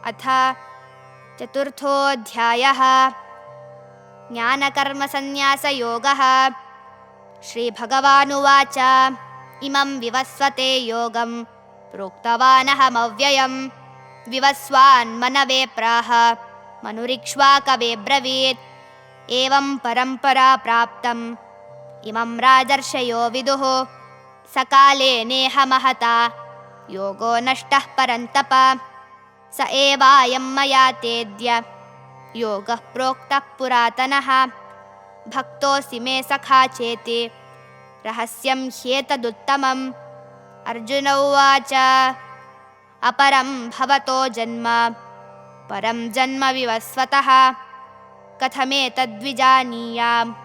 अथ चतुर्थोऽध्यायः। ज्ञानकर्मसन्न्यासयोगः। श्रीभगवानुवाच इमं विवस्वते योगं प्रोक्तवानहमव्ययम् विवस्वान्मनवे प्राह मनुरिक्ष्वाकवे ब्रवीत्। एवं परम्परा प्राप्तम् इमं राजर्षयो विदुः। सकाले नेह महता योगो नष्टः परन्तप। स एवायं मया तेद्य योगः प्रोक्तः पुरातनः। भक्तोऽसि मे सखा चेति रहस्यं ह्येतदुत्तमम्। अर्जुन उवाच अपरं भवतो जन्म परं जन्म विवस्वतः कथमेतद्विजानीयाम्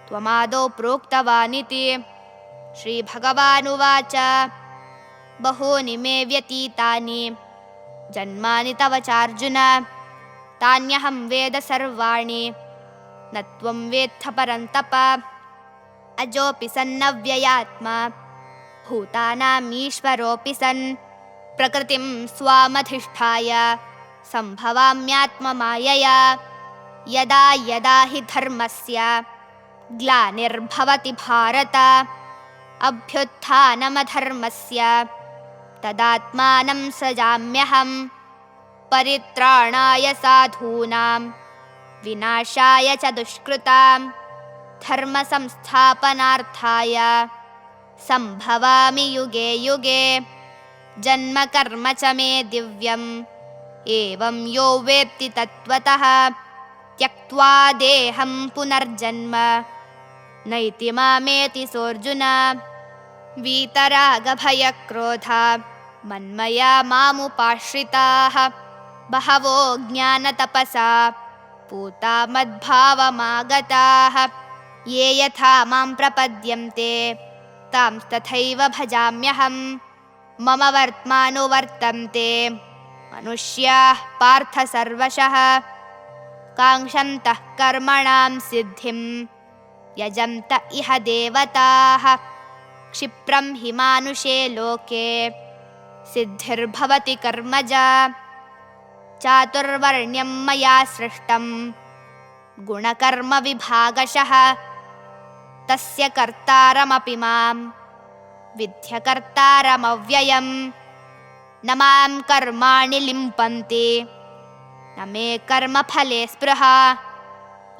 त्वमादौ प्रोक्तवानिति। श्रीभगवानुवाच बहूनि मे व्यतीतानि जन्मानि तव चार्जुन तान्यहं वेद सर्वाणि न त्वं वेत्थ परन्तप। अजोऽपि सन्नव्ययात्मा भूतानामीश्वरोऽपि सन् प्रकृतिं स्वामधिष्ठाय सम्भवाम्यात्ममायया। यदा यदा हि धर्मस्य ग्लानिर्भवति भारत अभ्युत्थानमधर्मस्य तदात्मानं सृजाम्यहम्। परित्राणाय साधूनां विनाशाय च दुष्कृतां धर्मसंस्थापनार्थाय सम्भवामि युगे युगे। जन्म कर्म च मे दिव्यम् एवं यो वेत्ति तत्त्वतः त्यक्त्वा देहं पुनर्जन्म नैति मामेति सोऽर्जुन। वीतरागभयक्रोधा मन्मया मामुपाश्रिताः बहवो ज्ञानतपसा पूता मद्भावमागताः। ये यथा मां प्रपद्यन्ते तांस्तथैव भजाम्यहम्। मम वर्त्मानुवर्तन्ते मनुष्याः पार्थ सर्वशः काङ्क्षन्तः कर्मणां सिद्धिं यजन्त इह देवताः। क्षिप्रं हि मानुषे लोके सिद्धिर्भवति कर्मजा। चातुर्वर्ण्यं मया सृष्टं गुणकर्मविभागशः तस्य कर्तारमपि मां विद्य कर्तारमव्ययम्। न मां कर्माणि लिम्पन्ति न मे कर्मफले स्पृहा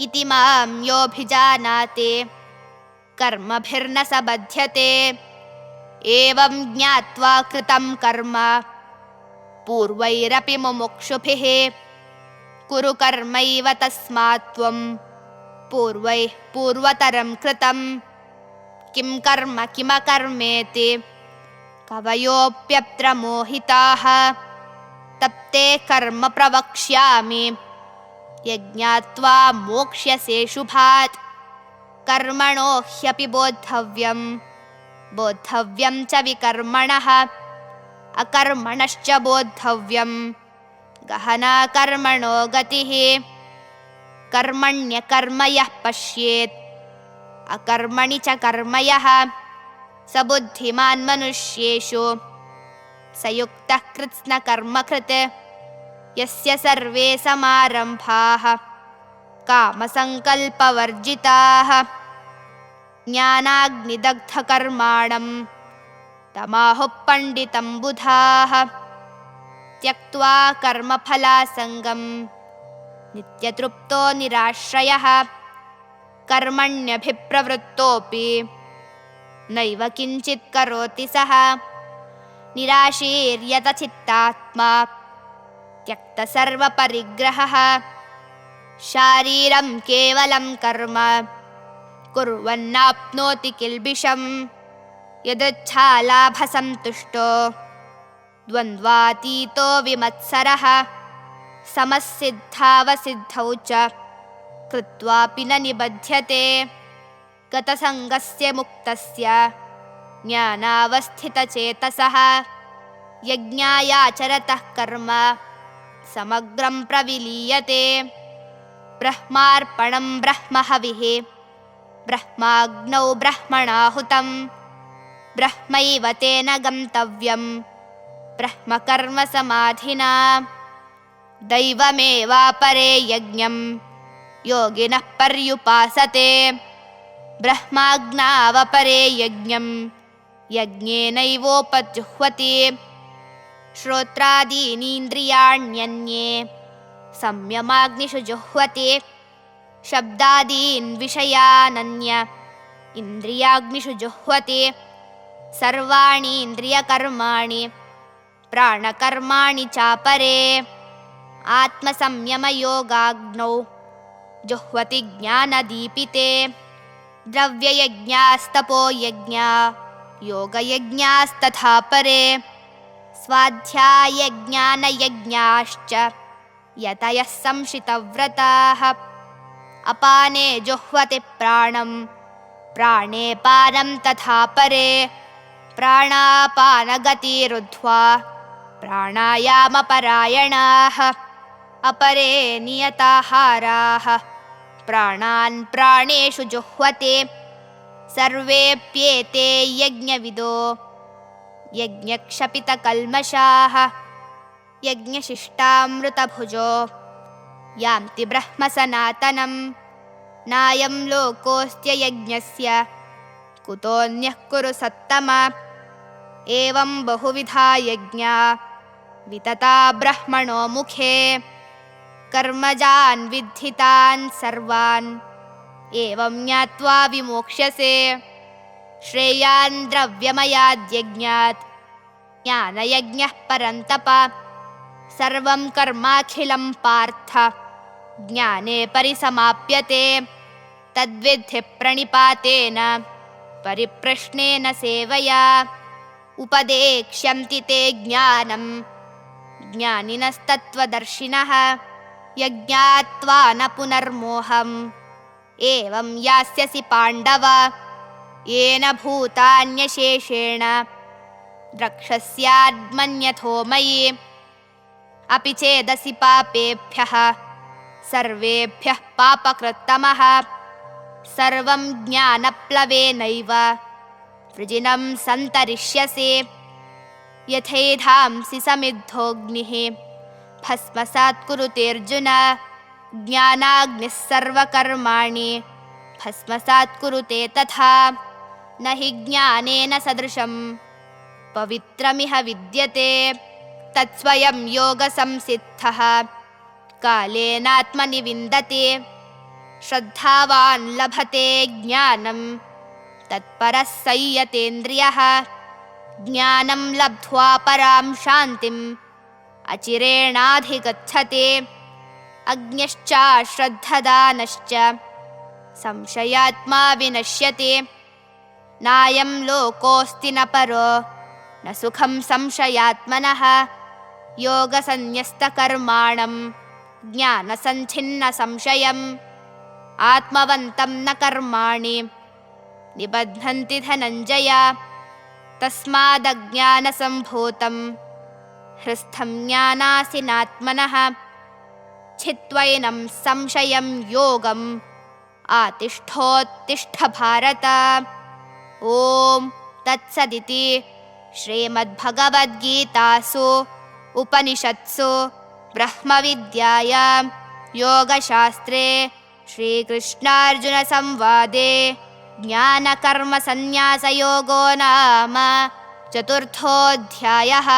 इति मां योऽभिजानाति कर्मभिर्न स बध्यते। एवं ज्ञात्वा कृतं कर्म पूर्वैरपि मुमुक्षुभिः कुरु कर्मैव तस्मात् त्वं पूर्वैः पूर्वतरं कृतं किं कर्म किमकर्मेति कवयोऽप्यत्र मोहिताः। तप्ते कर्म प्रवक्ष्यामि यज्ञात्वा मोक्ष्यसे शुभात्। कर्मणो ह्यपि बोद्धव्यं च विकर्मणः अकर्मणश्च बोद्धव्यं गहना कर्मणो गतिः। कर्मण्यकर्म यः पश्येत् अकर्मणि च कर्म यः स बुद्धिमान् मनुष्येषु स युक्तः कृत्स्नकर्मकृत्। यस्य सर्वे समारम्भाः कामसङ्कल्पवर्जिताः ज्ञानाग्निदग्धकर्माणं तमाहुः पण्डितं बुधाः। त्यक्त्वा कर्मफलासङ्गं नित्यतृप्तो निराश्रयः कर्मण्यभिप्रवृत्तोऽपि नैव किञ्चित् करोति सः। निराशीर्यतचित्तात्मा त्यक्तसर्वपरिग्रहः शारीरं केवलं कर्म कुर्वन्नाप्नोति किल्बिषम्। यदृच्छालाभसन्तुष्टो द्वन्द्वातीतो विमत्सरः समसिद्धावसिद्धौ च कृत्वापि न निबध्यते। गतसङ्गस्य मुक्तस्य ज्ञानावस्थितचेतसः यज्ञायाचरतः कर्म समग्रं प्रविलीयते। ब्रह्मार्पणं ब्रह्महविः ब्रह्माग्नौ ब्रह्मणाहुतं ब्रह्मैव तेन गन्तव्यं ब्रह्मकर्म समाधिना। दैवमेवापरे यज्ञं योगिनः पर्युपासते ब्रह्माज्ञावपरे यज्ञं यज्ञेनैवोपजुह्वति श्रोत्रादीनीन्द्रियाण्यन्ये संयमाग्निषु जुह्वति शब्दादीन् विषयानन्य इन्द्रियाग्निषु जुह्वति सर्वाणि इन्द्रियकर्माणि प्राणकर्माणि चापरे आत्मसंयमयोगाग्नौ जुह्वति ज्ञानदीपिते द्रव्ययज्ञास्तपोयज्ञा योगयज्ञास्तथा परे स्वाध्यायज्ञानयज्ञाश्च यतयः संशितव्रताः अपाने जुह्वति प्राणं प्राणे पानं तथा परे प्राणापानगतिरुद्ध्वा प्राणायामपरायणाः अपरे नियताहाराः प्राणान् प्राणेषु जुह्वति सर्वेऽप्येते यज्ञविदो यज्ञक्षपितकल्मषाः यज्ञशिष्टामृतभुजो यान्ति ब्रह्मसनातनं नायं लोकोऽस्त्ययज्ञस्य कुतोऽन्यः कुरु सत्तम एवं बहुविधा यज्ञा वितता ब्रह्मणो मुखे कर्मजान् विद्धितान् सर्वान् एवं ज्ञात्वा विमोक्ष्यसे श्रेयान् द्रव्यमयाद्यज्ञात् ज्ञानयज्ञः परन्तप सर्वं कर्माखिलं पार्थ ज्ञाने परिसमाप्यते तद्विद्धि प्रणिपातेन परिप्रश्नेन सेवया उपदेक्ष्यन्ति ते ज्ञानं ज्ञानिनस्तत्त्वदर्शिनः यज्ञात्वा न पुनर्मोहम् एवं यास्यसि पाण्डव येन भूतान्यशेषेण द्रक्ष्यस्याद्मन्यथो मयि अपि चेदसि पापेभ्यः सर्वेभ्यः पापकृत्तमः सर्वं ज्ञानप्लवेनैव वृजिनं सन्तरिष्यसि यथैधांसि समिद्धोऽग्निः भस्मसात् कुरुतेऽर्जुन ज्ञानाग्निः सर्वकर्माणि भस्मसात् कुरुते तथा न हि ज्ञानेन सदृशं पवित्रमिह विद्यते तत्स्वयं योगसंसिद्धः कालेनात्मनि विन्दति श्रद्धावान् लभते ज्ञानं तत्परः संयतेन्द्रियः ज्ञानं लब्ध्वा परां शान्तिम् अचिरेणाधिगच्छति अज्ञश्च श्रद्धदानश्च संशयात्मा विनश्यति नायं लोकोऽस्ति न परो न सुखं संशयात्मनः योगसन्न्यस्तकर्माणं ज्ञानसञ्छिन्नसंशयम् आत्मवन्तं न कर्माणि निबध्नन्ति धनञ्जय तस्मादज्ञानसम्भूतं हृस्थं ज्ञानासिनात्मनः छित्त्वैनं संशयं योगम् आतिष्ठोत्तिष्ठ भारत ॐ तत्सदिति श्रीमद्भगवद्गीतासु उपनिषत्सु ब्रह्मविद्यायां योगशास्त्रे श्रीकृष्णार्जुनसंवादे ज्ञानकर्मसन्न्यासयोगो नाम चतुर्थोऽध्यायः।